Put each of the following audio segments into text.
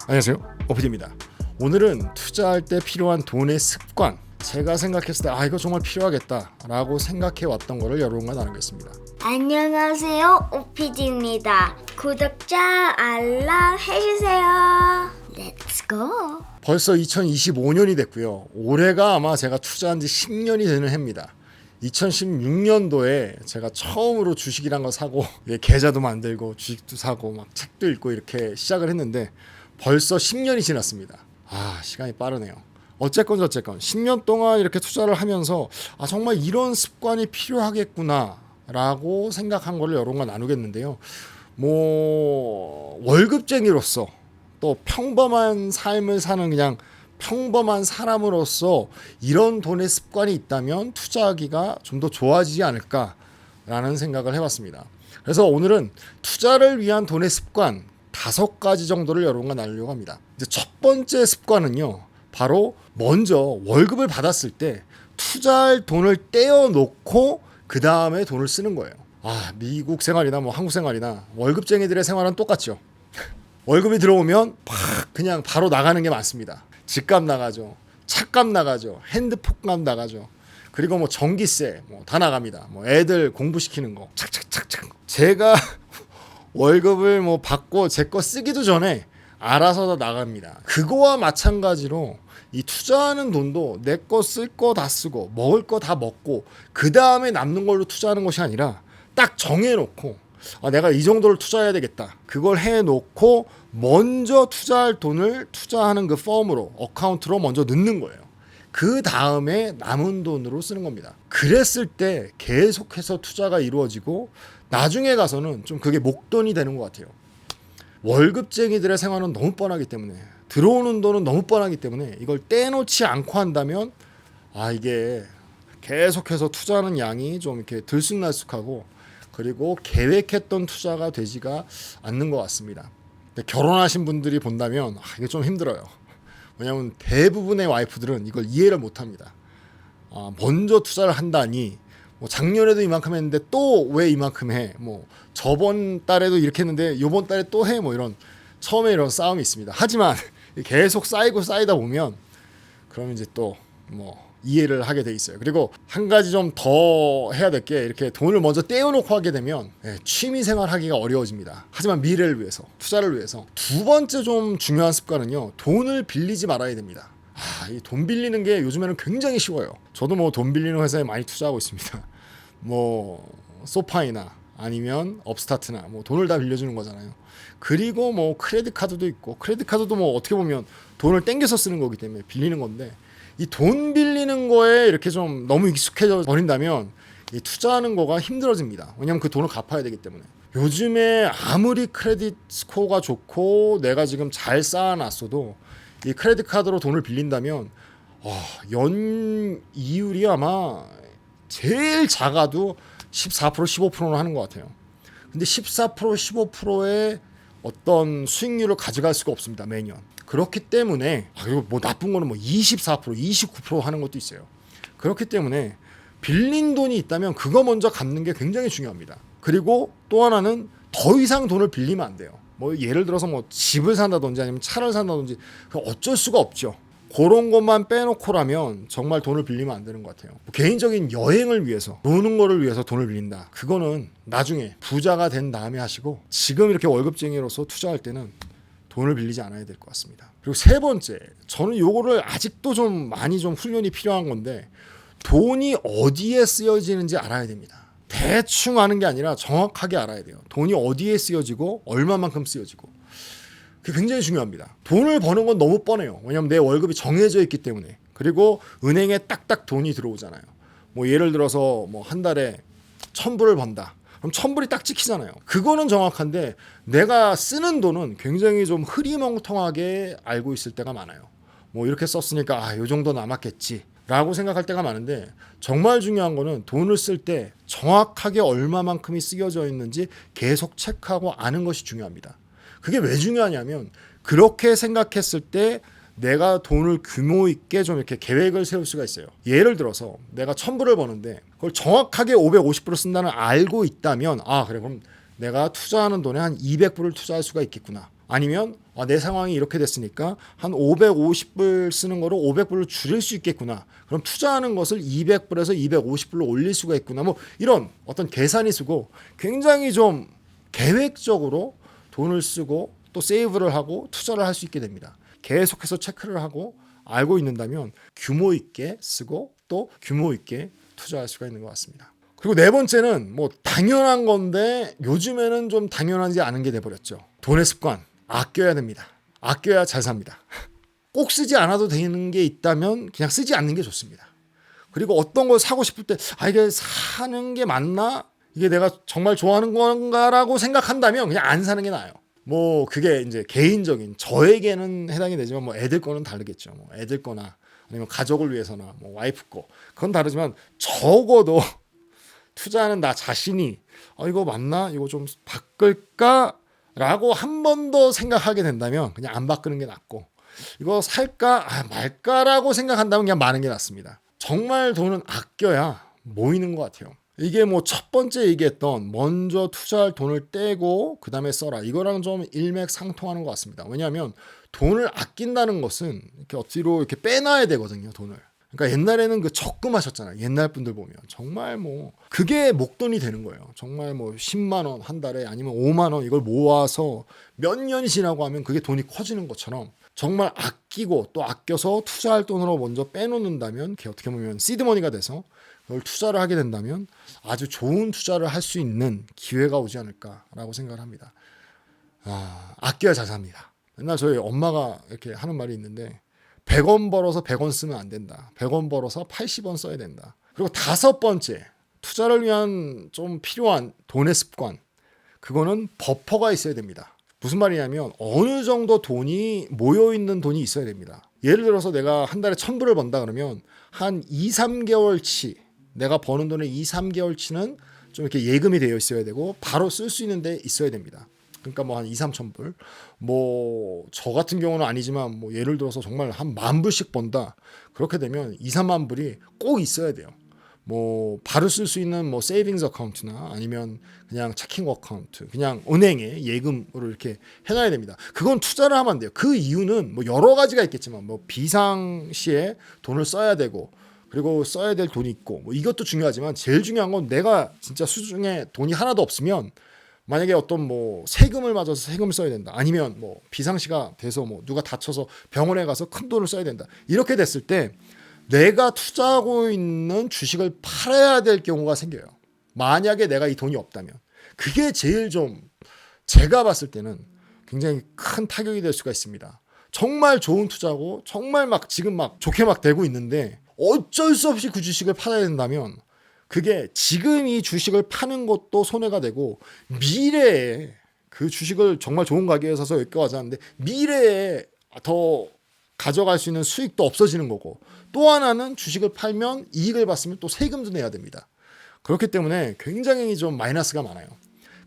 안녕하세요, 오피디입니다. 오늘은 투자할 때 필요한 돈의 습관, 제가 생각했을 때 이거 정말 필요하겠다 라고 생각해 왔던 거를 여러분과 나누겠습니다. 안녕하세요, 오피디입니다. 구독자 알람 해주세요. Let's go. 벌써 2025년이 됐고요. 올해가 아마 제가 투자한 지 10년이 되는 해입니다. 2016년도에 제가 처음으로 주식이란 거 사고 계좌도 만들고 주식도 사고 막 책도 읽고 이렇게 시작을 했는데 벌써 10년이 지났습니다. 시간이 빠르네요. 어쨌건 10년 동안 이렇게 투자를 하면서 정말 이런 습관이 필요하겠구나 라고 생각한 거를 여러분과 나누겠는데요. 월급쟁이로서 또 평범한 삶을 사는 그냥 평범한 사람으로서 이런 돈의 습관이 있다면 투자하기가 좀 더 좋아지지 않을까라는 생각을 해봤습니다. 그래서 오늘은 투자를 위한 돈의 습관 5가지 정도를 여러분과 나누려고 합니다. 이제 첫 번째 습관은요, 바로 먼저 월급을 받았을 때 투자할 돈을 떼어놓고 그 다음에 돈을 쓰는 거예요. 미국 생활이나 한국 생활이나 월급쟁이들의 생활은 똑같죠. 월급이 들어오면 그냥 바로 나가는 게 많습니다. 집값 나가죠. 차값 나가죠. 핸드폰값 나가죠. 그리고 전기세 다 나갑니다. 애들 공부시키는 거 착착착착. 제가 월급을 받고 제 거 쓰기도 전에 알아서 다 나갑니다. 그거와 마찬가지로 이 투자하는 돈도 내 거 쓸 거 다 쓰고 먹을 거 다 먹고 그 다음에 남는 걸로 투자하는 것이 아니라 딱 정해놓고 내가 이 정도를 투자해야 되겠다. 그걸 해놓고 먼저 투자할 돈을 투자하는 그 펌으로 어카운트로 먼저 넣는 거예요. 그 다음에 남은 돈으로 쓰는 겁니다. 그랬을 때 계속해서 투자가 이루어지고 나중에 가서는 좀 그게 목돈이 되는 것 같아요. 월급쟁이들의 생활은 너무 뻔하기 때문에 들어오는 돈은 너무 뻔하기 때문에 이걸 떼놓지 않고 한다면 이게 계속해서 투자하는 양이 좀 이렇게 들쑥날쑥하고 그리고 계획했던 투자가 되지가 않는 것 같습니다. 결혼하신 분들이 본다면 이게 좀 힘들어요. 왜냐하면 대부분의 와이프들은 이걸 이해를 못합니다. 먼저 투자를 한다니 작년에도 이만큼 했는데 또 왜 이만큼 해? 저번 달에도 이렇게 했는데 이번 달에 또 해? 이런 처음에 이런 싸움이 있습니다. 하지만 계속 쌓이다 보면 그러면 이제 또 이해를 하게 돼 있어요. 그리고 한 가지 좀 더 해야 될 게 이렇게 돈을 먼저 떼어놓고 하게 되면 취미 생활 하기가 어려워집니다. 하지만 미래를 위해서, 투자를 위해서. 두 번째 좀 중요한 습관은요, 돈을 빌리지 말아야 됩니다. 이 돈 빌리는 게 요즘에는 굉장히 쉬워요. 저도 돈 빌리는 회사에 많이 투자하고 있습니다. 소파이나 아니면 업스타트나 돈을 다 빌려주는 거잖아요. 그리고 크레딧 카드도 있고, 크레딧 카드도 어떻게 보면 돈을 땡겨서 쓰는 거기 때문에 빌리는 건데, 이 돈 빌리는 거에 이렇게 좀 너무 익숙해져 버린다면 이 투자하는 거가 힘들어집니다. 왜냐하면 그 돈을 갚아야 되기 때문에. 요즘에 아무리 크레딧 스코어가 좋고 내가 지금 잘 쌓아놨어도 이 크레딧 카드로 돈을 빌린다면 연 이율이 아마 제일 작아도 14% 15%는 하는 것 같아요. 근데 14% 15%의 어떤 수익률을 가져갈 수가 없습니다, 매년. 그렇기 때문에 그리고 나쁜 거는 24% 29% 하는 것도 있어요. 그렇기 때문에 빌린 돈이 있다면 그거 먼저 갚는 게 굉장히 중요합니다. 그리고 또 하나는 더 이상 돈을 빌리면 안 돼요. 예를 들어서 집을 산다든지 아니면 차를 산다든지 어쩔 수가 없죠. 그런 것만 빼놓고라면 정말 돈을 빌리면 안 되는 것 같아요. 개인적인 여행을 위해서, 노는 거를 위해서 돈을 빌린다. 그거는 나중에 부자가 된 다음에 하시고 지금 이렇게 월급쟁이로서 투자할 때는 돈을 빌리지 않아야 될 것 같습니다. 그리고 세 번째, 저는 요거를 아직도 좀 많이 좀 훈련이 필요한 건데 돈이 어디에 쓰여지는지 알아야 됩니다. 대충 아는 게 아니라 정확하게 알아야 돼요. 돈이 어디에 쓰여지고 얼마만큼 쓰여지고. 그게 굉장히 중요합니다. 돈을 버는 건 너무 뻔해요. 왜냐하면 내 월급이 정해져 있기 때문에. 그리고 은행에 딱딱 돈이 들어오잖아요. 예를 들어서 한 달에 1,000불을 번다. 그럼 1,000불이 딱 찍히잖아요. 그거는 정확한데 내가 쓰는 돈은 굉장히 좀 흐리멍텅하게 알고 있을 때가 많아요. 이렇게 썼으니까 요 정도 남았겠지 라고 생각할 때가 많은데, 정말 중요한 거는 돈을 쓸 때 정확하게 얼마만큼이 쓰여져 있는지 계속 체크하고 아는 것이 중요합니다. 그게 왜 중요하냐면 그렇게 생각했을 때 내가 돈을 규모 있게 좀 이렇게 계획을 세울 수가 있어요. 예를 들어서 내가 1,000불을 버는데 그걸 정확하게 550불을 쓴다는 알고 있다면 그래, 그럼 내가 투자하는 돈에 한 200불을 투자할 수가 있겠구나. 아니면 내 상황이 이렇게 됐으니까 한 550불 쓰는 거로 500불로 줄일 수 있겠구나. 그럼 투자하는 것을 200불에서 250불로 올릴 수가 있구나. 뭐 이런 어떤 계산이 쓰고 굉장히 좀 계획적으로 돈을 쓰고 또 세이브를 하고 투자를 할 수 있게 됩니다. 계속해서 체크를 하고 알고 있는다면 규모 있게 쓰고 또 규모 있게 투자할 수가 있는 것 같습니다. 그리고 네 번째는 뭐 당연한 건데 요즘에는 좀 당연하지 않은 게 돼버렸죠. 돈의 습관. 아껴야 됩니다. 아껴야 잘 삽니다. 꼭 쓰지 않아도 되는 게 있다면 그냥 쓰지 않는 게 좋습니다. 그리고 어떤 걸 사고 싶을 때 이게 사는 게 맞나? 이게 내가 정말 좋아하는 건가라고 생각한다면 그냥 안 사는 게 나아요. 뭐 그게 이제 개인적인 저에게는 해당이 되지만 뭐 애들 거는 다르겠죠. 뭐 애들 거나 아니면 가족을 위해서나 뭐 와이프 거 그건 다르지만 적어도 투자하는 나 자신이 이거 맞나? 이거 좀 바꿀까? 라고 한 번 더 생각하게 된다면 그냥 안 바꾸는 게 낫고 이거 살까 말까라고 생각한다면 그냥 마는 게 낫습니다. 정말 돈은 아껴야 모이는 것 같아요. 이게 뭐 첫 번째 얘기했던 먼저 투자할 돈을 떼고 그 다음에 써라 이거랑 좀 일맥상통하는 것 같습니다. 왜냐하면 돈을 아낀다는 것은 이렇게 억지로 이렇게 빼놔야 되거든요. 돈을. 그러니까 옛날에는 그 적금하셨잖아요. 옛날 분들 보면 정말 뭐 그게 목돈이 되는 거예요. 정말 뭐 10만 원 한 달에 아니면 5만 원 이걸 모아서 몇 년이 지나고 하면 그게 돈이 커지는 것처럼 정말 아끼고 또 아껴서 투자할 돈으로 먼저 빼놓는다면 그게 어떻게 보면 시드머니가 돼서 그걸 투자를 하게 된다면 아주 좋은 투자를 할 수 있는 기회가 오지 않을까라고 생각을 합니다. 아껴야 잘 삽니다. 옛날 저희 엄마가 이렇게 하는 말이 있는데 100원 벌어서 100원 쓰면 안 된다. 100원 벌어서 80원 써야 된다. 그리고 다섯 번째, 투자를 위한 좀 필요한 돈의 습관. 그거는 버퍼가 있어야 됩니다. 무슨 말이냐면 어느 정도 돈이 모여있는 돈이 있어야 됩니다. 예를 들어서 내가 한 달에 1,000불을 번다 그러면 한 2, 3개월치 내가 버는 돈의 2, 3개월치는 좀 이렇게 예금이 되어 있어야 되고 바로 쓸 수 있는 데 있어야 됩니다. 그러니까 뭐 한 2, 3천 불. 뭐 저 같은 경우는 아니지만 뭐 예를 들어서 정말 한 10,000불씩 번다. 그렇게 되면 2, 3만 불이 꼭 있어야 돼요. 뭐 바로 쓸 수 있는 뭐 세이빙스 어카운트나 아니면 그냥 체킹 어카운트, 그냥 은행에 예금으로 이렇게 해놔야 됩니다. 그건 투자를 하면 안 돼요. 그 이유는 뭐 여러 가지가 있겠지만 뭐 비상시에 돈을 써야 되고 그리고 써야 될 돈이 있고 뭐 이것도 중요하지만 제일 중요한 건 내가 진짜 수중에 돈이 하나도 없으면 만약에 어떤 뭐 세금을 맞아서 세금을 써야 된다. 아니면 뭐 비상시가 돼서 뭐 누가 다쳐서 병원에 가서 큰 돈을 써야 된다. 이렇게 됐을 때 내가 투자하고 있는 주식을 팔아야 될 경우가 생겨요. 만약에 내가 이 돈이 없다면. 그게 제일 좀 제가 봤을 때는 굉장히 큰 타격이 될 수가 있습니다. 정말 좋은 투자고 정말 막 지금 막 좋게 막 되고 있는데 어쩔 수 없이 그 주식을 팔아야 된다면 그게 지금 이 주식을 파는 것도 손해가 되고 미래에 그 주식을 정말 좋은 가격에 사서 여기까지 왔는데 미래에 더 가져갈 수 있는 수익도 없어지는 거고 또 하나는 주식을 팔면 이익을 봤으면 또 세금도 내야 됩니다. 그렇기 때문에 굉장히 좀 마이너스가 많아요.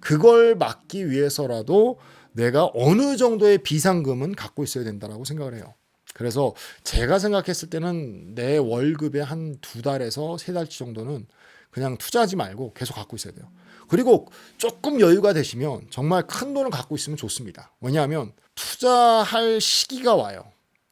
그걸 막기 위해서라도 내가 어느 정도의 비상금은 갖고 있어야 된다라고 생각을 해요. 그래서 제가 생각했을 때는 내 월급의 한 2달에서 3달치 정도는 그냥 투자하지 말고 계속 갖고 있어야 돼요. 그리고 조금 여유가 되시면 정말 큰 돈을 갖고 있으면 좋습니다. 왜냐하면 투자할 시기가 와요.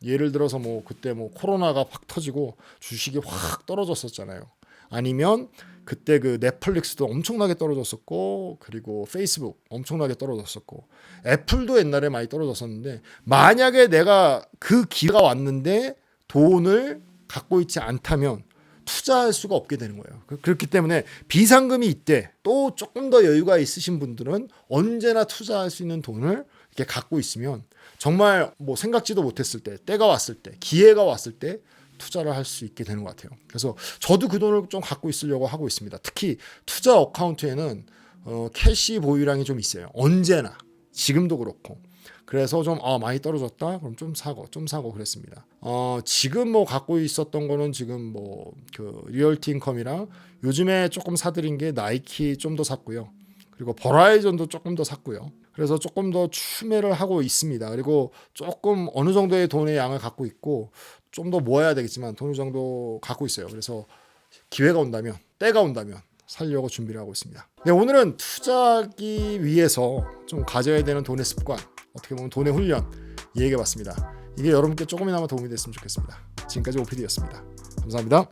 예를 들어서 뭐 그때 뭐 코로나가 확 터지고 주식이 확 떨어졌었잖아요. 아니면 그때 그 넷플릭스도 엄청나게 떨어졌었고 그리고 페이스북 엄청나게 떨어졌었고 애플도 옛날에 많이 떨어졌었는데 만약에 내가 그 기회가 왔는데 돈을 갖고 있지 않다면 투자할 수가 없게 되는 거예요. 그렇기 때문에 비상금이 있대 또 조금 더 여유가 있으신 분들은 언제나 투자할 수 있는 돈을 이렇게 갖고 있으면 정말 뭐 생각지도 못했을 때 때가 왔을 때 기회가 왔을 때 투자를 할 수 있게 되는 것 같아요. 그래서 저도 그 돈을 좀 갖고 있으려고 하고 있습니다. 특히 투자 어카운트에는 캐시 보유량이 좀 있어요. 언제나 지금도 그렇고 그래서 좀 많이 떨어졌다 그럼 좀 사고 그랬습니다. 지금 뭐 갖고 있었던 거는 지금 뭐 그 리얼티 인컴이랑 요즘에 조금 사들인 게 나이키 좀 더 샀고요. 그리고 버라이전도 조금 더 샀고요. 그래서 조금 더 추매를 하고 있습니다. 그리고 조금 어느 정도의 돈의 양을 갖고 있고 좀 더 모아야 되겠지만 어느 정도 갖고 있어요. 그래서 기회가 온다면 때가 온다면 살려고 준비를 하고 있습니다. 네, 오늘은 투자하기 위해서 좀 가져야 되는 돈의 습관, 어떻게 보면 돈의 훈련 얘기해봤습니다. 이게 여러분께 조금이나마 도움이 됐으면 좋겠습니다. 지금까지 OPD였습니다. 감사합니다.